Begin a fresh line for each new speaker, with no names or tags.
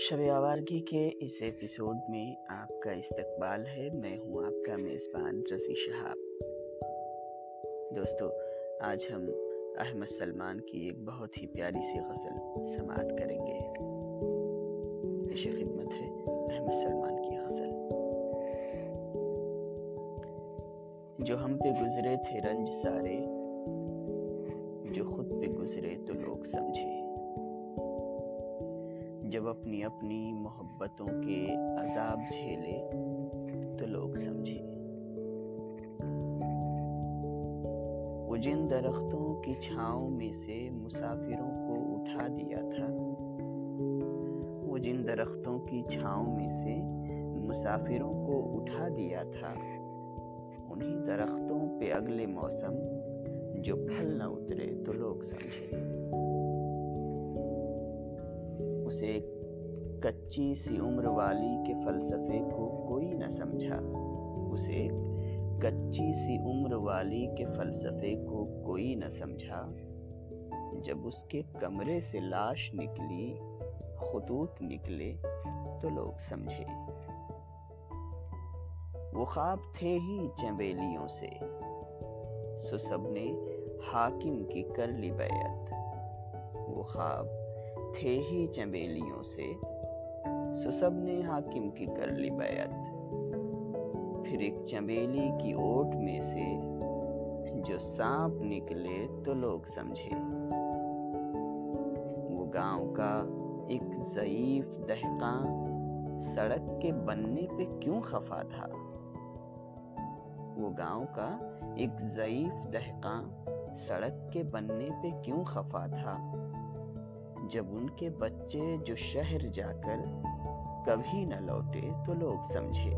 शब आवारगी के इस एपिसोड में आपका इस्तकबाल है। मैं हूं आपका मेज़बान रज़ी शहाब। दोस्तों, आज हम अहमद सलमान की एक बहुत ही प्यारी सी गज़ल समाअत करेंगे। पेश खिदमत है अहमद सलमान की गज़ल। जो हम पे गुजरे थे रंज सारे, जो खुद पे गुजरे तो लोग समझे। जब अपनी अपनी मोहब्बतों के अजाब झेले तो लोग समझे। वो जिन दरख्तों की छाँव में से मुसाफिरों को उठा दिया था, वो जिन दरख्तों की छाँव में से मुसाफिरों को उठा दिया था, उन्हीं दरख्तों पे अगले मौसम जो फल न उतरे तो लोग समझे। उसे कच्ची सी उम्र वाली के फलसफे को कोई न समझा। उसे कच्ची सी उम्र वाली के फलसफे को कोई न समझा। जब उसके कमरे से लाश निकली, खुतूत निकले तो लोग समझे। वो ख्वाब थे ही चंबेलियों से, सो सबने हाकिम की कर ली बैयत। वो ख्वाब थे ही चंबेलियों से, सो सबने हाकिम की कर ली बैयत। फिर एक चंबेली की ओट में से जो सांप निकले तो लोग समझे। वो गांव का एक ज़ईफ दहकां सड़क के बनने पे क्यों खफा था। वो गांव का एक ज़ईफ दहकां सड़क के बनने पे क्यों खफा था। जब उनके बच्चे जो शहर जाकर कभी न लौटे तो लोग समझे।